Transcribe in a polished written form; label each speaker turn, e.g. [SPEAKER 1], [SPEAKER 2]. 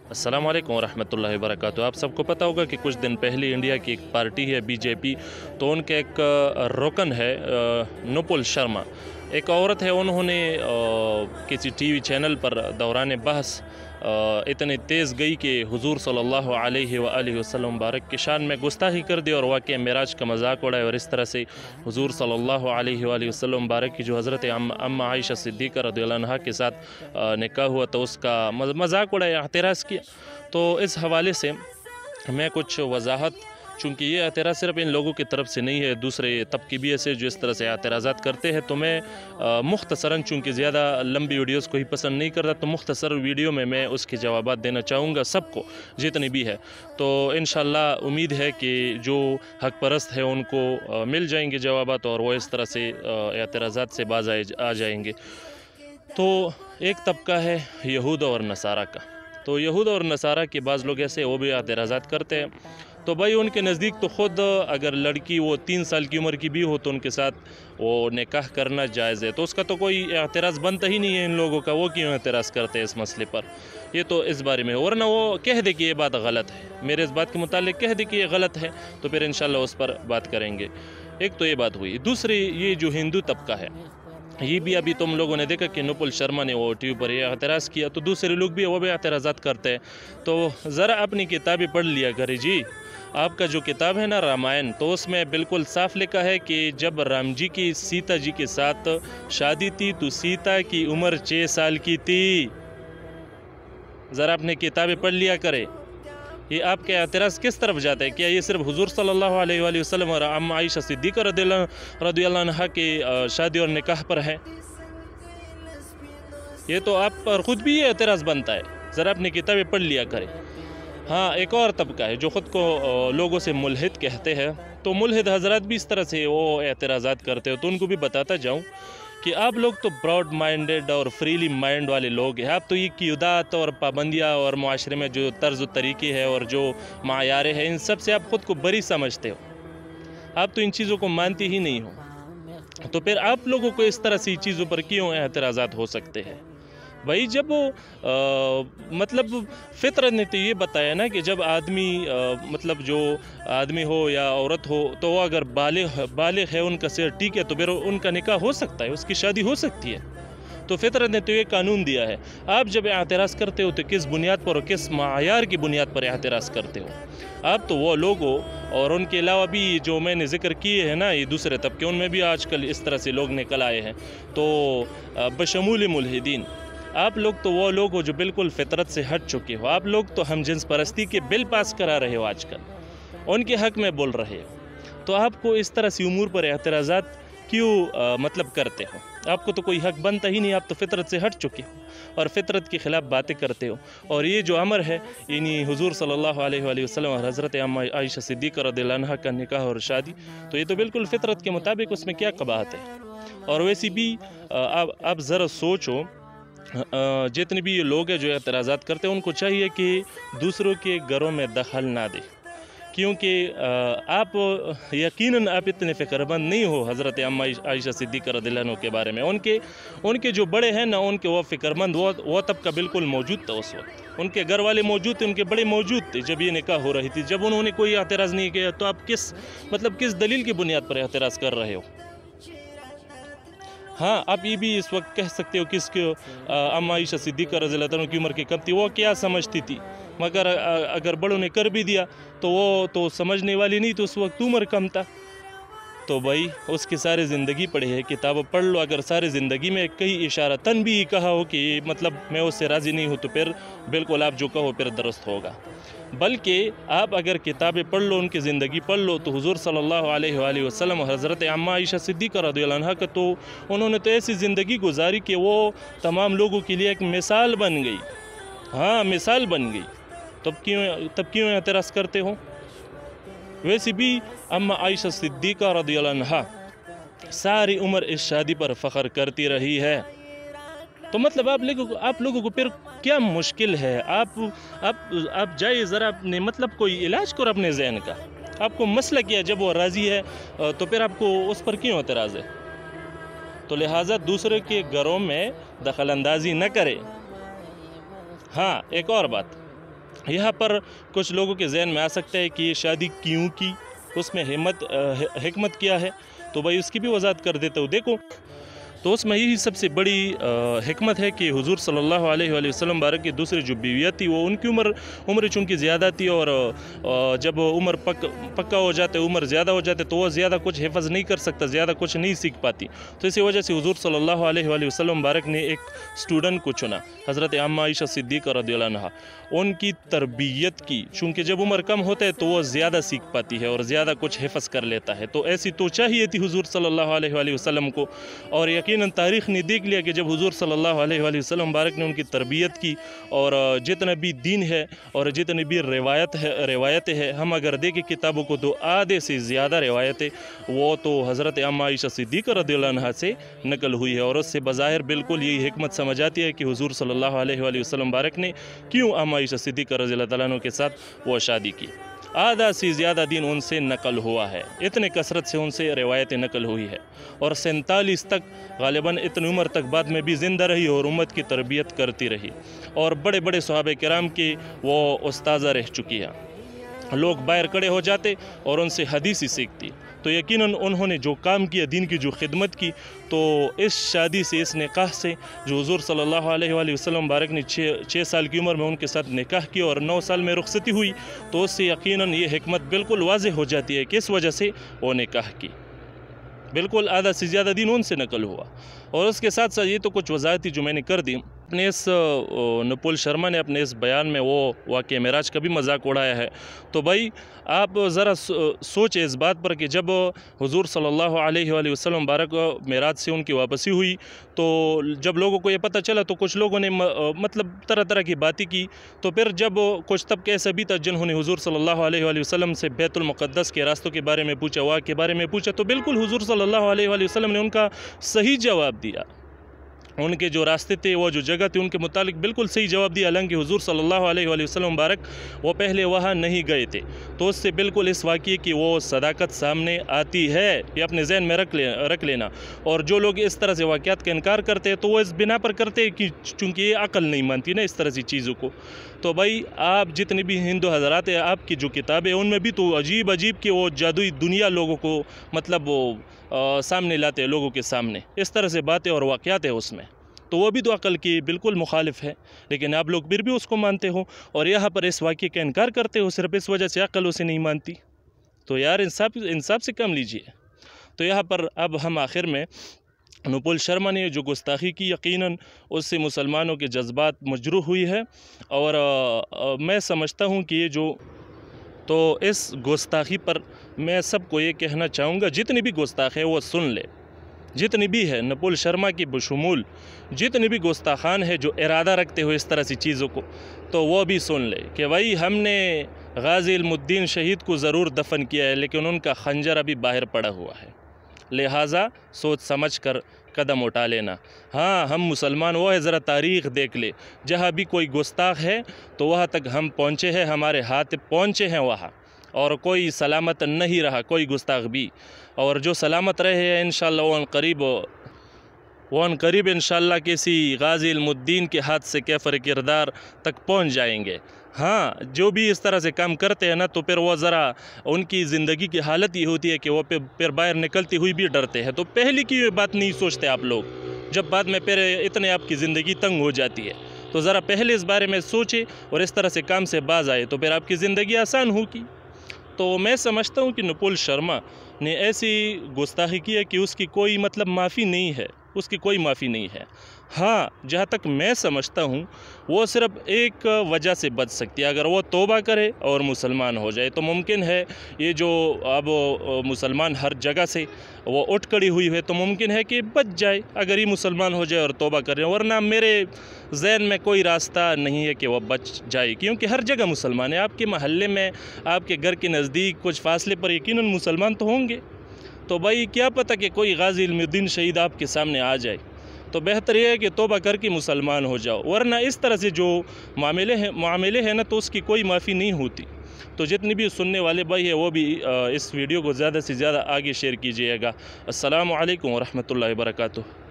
[SPEAKER 1] अस्सलाम वालेकुम रहमतुल्लाहि व बरकातुहू। आप सबको पता होगा कि कुछ दिन पहले इंडिया की एक पार्टी है बीजेपी, तो उनके एक रुकन है नुपुल शर्मा, एक औरत है, उन्होंने किसी टीवी चैनल पर दौरान बहस इतनी तेज़ गई कि हुजूर सल्लल्लाहु अलैहि वसल्लम मुबारक की शान में गुस्ताखी कर दी और वाक़या मेराज का मजाक उड़ाया। और इस तरह से हुजूर सल्लल्लाहु अलैहि वसल्लम मुबारक की जो हज़रत अम्मा आयशा सिद्दीक़ा रज़ियल्लाहु अन्हा के साथ निकाह हुआ, तो उसका मजाक उड़ाया, एतराज़ किया। तो इस हवाले से मैं कुछ वजाहत, चूँकि ये एतराज़ सिर्फ इन लोगों की तरफ से नहीं है, दूसरे तबके भी ऐसे जो इस तरह से एतराज़ात करते हैं, तो मैं मुख्तसरन, चूँकि ज़्यादा लंबी वीडियोस को ही पसंद नहीं करता, तो मुख्तसर वीडियो में मैं उसके जवाबात देना चाहूँगा सबको, जितनी भी है। तो इंशाअल्लाह उम्मीद है कि जो हक परस्त है उनको मिल जाएंगे जवाबात और वो इस तरह से एतराज़ात से बाज आ जाएंगे। तो एक तबका है यहूद और नसारा का। तो यहूद और नसारा के बाज़ लोग ऐसे वो भी एतराज़ात करते हैं। तो भाई उनके नज़दीक तो ख़ुद अगर लड़की वो 3 साल की उम्र की भी हो तो उनके साथ वो निकाह करना जायज़ है, तो उसका तो कोई एतराज़ बनता ही नहीं है इन लोगों का। वो क्यों एतराज़ करते हैं इस मसले पर? ये तो इस बारे में, वरना वो कह दे कि ये बात गलत है, मेरे इस बात के मुतालिक कह दे कि ये गलत है, तो फिर इंशाल्लाह उस पर बात करेंगे। एक तो ये बात हुई। दूसरी, ये जो हिंदू तबका है, ये भी अभी तुम लोगों ने देखा कि नुपुल शर्मा ने वो टीवी पर ये एतराज़ किया, तो दूसरे लोग भी वो भी एतराज़ात करते हैं। तो ज़रा अपनी किताबें पढ़ लिया करें जी। आपका जो किताब है ना रामायण, तो उसमें बिल्कुल साफ लिखा है कि जब राम जी की सीता जी के साथ शादी थी तो सीता की उम्र 6 साल की थी। ज़रा अपनी किताबें पढ़ लिया करें। ये आपके एतराज़ किस तरफ जाता है? क्या ये सिर्फ हुजूर सल्लल्लाहु अलैहि वसल्लम और अम्मा आयशा सिद्दीक़ा रज़ियल्लाहु अन्हा की शादी और निकाह पर है? ये तो आप पर ख़ुद भी ये एतराज़ बनता है। ज़रा अपनी किताबें पढ़ लिया करें। हाँ, एक और तबका है जो ख़ुद को लोगों से मुल्हिद कहते हैं, तो मुल्हिद हज़रात भी इस तरह से वो एतराज़ात करते हो, तो उनको भी बताता जाऊँ कि आप लोग तो ब्रॉड माइंडेड और फ्रीली माइंड वाले लोग हैं। आप तो ये क़ियादत और पाबंदियाँ और मुआशरे में जो तर्ज़ तरीक़े है और जो मायारे हैं, इन सब से आप ख़ुद को बरी समझते हो। आप तो इन चीज़ों को मानते ही नहीं हो, तो फिर आप लोगों को इस तरह से चीज़ों पर क्यों एतराज़ात हो सकते हैं? भाई जब वो मतलब फितरत ने तो ये बताया ना कि जब आदमी मतलब जो आदमी हो या औरत हो, तो वो अगर बालिग़ है, उनका सिर ठीक है, तो फिर उनका निकाह हो सकता है, उसकी शादी हो सकती है। तो फितरत ने तो ये कानून दिया है। आप जब एतराज़ करते हो तो किस बुनियाद पर और किस मायार की बुनियाद पर एतराज़ करते हो? आप तो वो लोग हो, और उनके अलावा भी जो मैंने ज़िक्र किए हैं ना, ये दूसरे तबके, उनमें भी आजकल इस तरह से लोग निकल आए हैं। तो बशमूल मुल्हिदीन, आप लोग तो वो लोग हो जो बिल्कुल फितरत से हट चुके हो। आप लोग तो हम जिन्स परस्ती के बिल पास करा रहे हो आजकल, उनके हक़ में बोल रहे हो। तो आपको इस तरह से उमूर पर एतराज़ात क्यों मतलब करते हो? आपको तो कोई हक़ बनता ही नहीं, आप तो फितरत से हट चुके हो और फितरत के ख़िलाफ़ बातें करते हो। और ये जो अमर है, यानी हुजूर सल्लल्लाहु अलैहि वसल्लम और हज़रत अम्मा आयशा सिद्दीक़ा रज़ियल्लाहु अन्हा का निकाह और शादी, तो ये तो बिल्कुल फितरत के मुताबिक, उसमें क्या कबाहत है? और वैसे भी आप ज़रा सोचो, जितने भी ये लोग हैं जो एतराज़ात करते हैं, उनको चाहिए कि दूसरों के घरों में दखल ना दे, क्योंकि आप यकीनन आप इतने फ़िक्रमंद नहीं हो हज़रत अम्मा आयशा सिद्दीक़ा रज़ियल्लाहु अन्हा के बारे में। उनके जो बड़े हैं ना, उनके वो फ़िक्रमंद, वो तबका बिल्कुल मौजूद था उस वक्त। उनके घर वाले मौजूद थे, उनके बड़े मौजूद थे जब ये निकाह हो रही थी। जब उन्होंने कोई एतराज़ नहीं किया, तो आप किस दलील की बुनियाद पर एतराज़ कर रहे हो? हाँ, आप ये भी इस वक्त कह सकते हो कि इसके अम्मा आयशा सिद्दीक़ा रज़ियल्लाहु अन्हा की उम्र की कम थी, वो क्या समझती थी, मगर अगर बड़ों ने कर भी दिया तो वो तो समझने वाली नहीं, तो उस वक्त उम्र कम था। तो भाई उसकी सारी ज़िंदगी पढ़ी है, किताब पढ़ लो। अगर सारी ज़िंदगी में कहीं इशारतन भी कहा हो कि मतलब मैं उससे राज़ी नहीं हूँ, तो फिर बिल्कुल आप जो कहो फिर दुरुस्त होगा। बल्कि आप अगर किताबें पढ़ लो, उनकी ज़िंदगी पढ़ लो, तो हुजूर सल्लल्लाहु अलैहि वसल्लम और हज़रत अम्मा आयशा सिद्दीक़ा रज़ियल्लाहु अन्हा का, तो उन्होंने तो ऐसी ज़िंदगी गुजारी कि वो तमाम लोगों के लिए एक मिसाल बन गई। हाँ, मिसाल बन गई। तब क्यों एतराज़ करते हो? वैसे भी अम्मा आयशा सिद्दीक़ा रज़ियल्लाहु अन्हा सारी उम्र इस शादी पर फ़ख्र करती रही है। तो मतलब आप लोगों को फिर क्या मुश्किल है? आप जाइए ज़रा अपने मतलब कोई इलाज करो अपने ज़हन का। आपको मसला क्या है? जब वो राज़ी है तो फिर आपको उस पर क्यों एतराज़ है? तो लिहाजा दूसरे के घरों में दखल अंदाज़ी न करें। हाँ, एक और बात, यहाँ पर कुछ लोगों के जहन में आ सकता है कि ये शादी क्यों की, उसमें हिकमत क्या है, तो भाई उसकी भी वजाहत कर देता हूँ। देखो, तो उसमें यही सबसे बड़ी हिकमत है कि हुजूर सल्लल्लाहु अलैहि वसल्लम बारक की दूसरी जो बीवियाँ थी वो उनकी उम्र चूँकि ज़्यादा थी, और जब उम्र पक्का हो जाते, उम्र ज़्यादा हो जाते, तो वो ज़्यादा कुछ हिफ़्ज़ नहीं कर सकता, ज़्यादा कुछ नहीं सीख पाती। तो इसी वजह से हुजूर सल्लल्लाहु अलैहि वसल्लम बारक ने एक स्टूडेंट को चुना, हज़रत अम्मा आयशा सिद्दीक़ा रज़ियल्लाहु अन्हा। उनकी तरबियत की, चूँकि जब उम्र कम होता है तो वो ज़्यादा सीख पाती है और ज़्यादा कुछ हिफ़्ज़ कर लेता है। तो ऐसी तो चाहिए थी हुजूर सल्लल्लाहु अलैहि वसल्लम को, और यकीनन तारीख़ ने देख लिया कि जब हुजूर सल्लल्लाहु अलैहि वसल्लम बारक ने उनकी तरबियत की, और जितना भी दीन है और जितनी भी रिवायतें हैं, हम अगर देखें किताबों को तो आधे से ज़्यादा रिवायतें वो तो हज़रत अम्मा आयशा सिद्दीक़ा रज़ियल्लाहु अन्हा से नकल हुई है। और उससे बज़ाहिर बिल्कुल यही हिकमत समझ आती है कि हुजूर सल्लल्लाहु अलैहि वसल्लम बारक ने क्यों अम्मा आयशा सिद्दीक़ा रज़ियल्लाहु तआला अन्हा के साथ वो शादी की। आधा से ज़्यादा दिन उनसे नकल हुआ है, इतने कसरत से उनसे रिवायतें नकल हुई है, और 47 तक ग़ालिबन इतनी उम्र तक बाद में भी ज़िंदा रही और उम्मत की तरबियत करती रही, और बड़े बड़े सहाबे किराम की वो उस्ताज़ा रह चुकी है। लोग बाहर खड़े हो जाते और उनसे हदीस ही सीखती। तो यकीनन उन्होंने जो काम किया, दीन की जो खिदमत की, तो इस शादी से, इस निकाह से, जो हुजूर सल्लल्लाहु अलैहि वसल्लम बारक ने 6 साल की उम्र में उनके साथ निकाह की और 9 साल में रुखसती हुई, तो उससे यकीनन ये हिकमत बिल्कुल वाज़ेह हो जाती है कि इस वजह से वो निकाह की। बिल्कुल आधा से ज़्यादा दिन उनसे नकल हुआ। और उसके साथ साथ ये तो कुछ वज़ाहत जो मैंने कर दी। अपने इस नुपुल शर्मा ने अपने इस बयान में वो वाक़या मेराज का भी मजाक उड़ाया है। तो भाई आप ज़रा सोचें इस बात पर कि जब हुजूर सल्लल्लाहु अलैहि वसल्लम बारक मेराज से उनकी वापसी हुई, तो जब लोगों को ये पता चला तो कुछ लोगों ने मतलब तरह तरह की बातें की। तो फिर जब कुछ तबके ऐसा भी था जिन्होंने हुजूर सल्लल्लाहु अलैहि वसल्लम से बैतुल मुक़द्दस के रास्तों के बारे में पूछा, वहाँ के बारे में पूछा, तो बिल्कुल हुजूर सल्लल्लाहु अलैहि वसल्लम ने उनका सही जवाब दिया। उनके जो रास्ते थे, वो जो जगह थी, उनके मुतालिक बिल्कुल सही जवाब दिया। हालांकि हुजूर सल्लल्लाहु अलैहि वसल्लम मुबारक वो पहले वहाँ नहीं गए थे, तो उससे बिल्कुल इस वाक़ये की वो सदाकत सामने आती है, ये अपने जहन में रख लेना। और जो लोग इस तरह से वाक़यात का इनकार करते हैं, तो वो इस बिना पर करते हैं कि चूँकि ये अक़ल नहीं मानती ना इस तरह की चीज़ों को। तो भाई आप जितने भी हिंदू हज़रात हैं, आपकी जो किताबें हैं उनमें भी तो अजीब अजीब की वो जादुई दुनिया लोगों को मतलब वो सामने लाते हैं, लोगों के सामने इस तरह से बातें और वाक़यात है उसमें, तो वो भी तो अक़ल की बिल्कुल मुखालिफ है। लेकिन आप लोग फिर भी उसको मानते हो और यहाँ पर इस वाक़ये का इनकार करते हो सिर्फ इस वजह से अक़ल उसे नहीं मानती। तो यार इंसाफ से काम लीजिए। तो यहाँ पर अब हम आखिर में नुपुल शर्मा ने जो गुस्ताखी की, यकीनन उससे मुसलमानों के जज्बात मजरूह हुई है। और मैं समझता हूँ कि ये जो तो इस गुस्ताखी पर मैं सबको ये कहना चाहूँगा, जितनी भी गुस्ताख है वो सुन ले, जितनी भी है नुपुल शर्मा की बशमूल जितनी भी गुस्ताखान है जो इरादा रखते हुए इस तरह सी चीज़ों को, तो वो भी सुन ले कि भाई हमने गाज़ी इल्मुद्दीन शहीद को ज़रूर दफन किया है, लेकिन उनका खंजर अभी बाहर पड़ा हुआ है, लिहाजा सोच समझ कर कदम उठा लेना। हाँ, हम मुसलमान वो है, ज़रा तारीख़ देख ले, जहाँ भी कोई गुस्ताख है तो वहाँ तक हम पहुँचे हैं, हमारे हाथ पहुँचे हैं वहाँ, और कोई सलामत नहीं रहा कोई गुस्ताख भी। और जो सलामत रहे हैं इंशाअल्लाह वो अन करीब इंशाअल्लाह किसी गाज़ी इल्मुद्दीन के हाथ से कैफ़र किरदार तक पहुँच जाएंगे। हाँ, जो भी इस तरह से काम करते हैं ना, तो फिर वो ज़रा उनकी ज़िंदगी की हालत ये होती है कि वो फिर बाहर निकलती हुई भी डरते हैं। तो पहले की ये बात नहीं सोचते आप लोग, जब बाद में फिर इतने आपकी ज़िंदगी तंग हो जाती है, तो ज़रा पहले इस बारे में सोचें और इस तरह से काम से बाज आए, तो फिर आपकी ज़िंदगी आसान होगी। तो मैं समझता हूँ कि नुपुल शर्मा ने ऐसी गुस्ताखी की है कि उसकी कोई मतलब माफ़ी नहीं है, उसकी कोई माफ़ी नहीं है। हाँ, जहाँ तक मैं समझता हूँ वो सिर्फ एक वजह से बच सकती है, अगर वो तौबा करे और मुसलमान हो जाए तो मुमकिन है ये जो अब मुसलमान हर जगह से वो उठ खड़ी हुई है, तो मुमकिन है कि बच जाए अगर ये मुसलमान हो जाए और तौबा करे, वरना मेरे ज़हन में कोई रास्ता नहीं है कि वह बच जाए, क्योंकि हर जगह मुसलमान है। आपके महल्ले में, आपके घर के नज़दीक कुछ फासले पर यकीनन मुसलमान तो होंगे। तो भाई क्या पता कि कोई गाज़ी इल्मुद्दीन शहीद आपके सामने आ जाए, तो बेहतर यह है कि तौबा करके मुसलमान हो जाओ, वरना इस तरह से जो मामले हैं ना, तो उसकी कोई माफ़ी नहीं होती। तो जितने भी सुनने वाले भाई हैं वो भी इस वीडियो को ज़्यादा से ज़्यादा आगे शेयर कीजिएगा। अस्सलामु अलैकुम व रहमतुल्लाहि व बरकातुहू।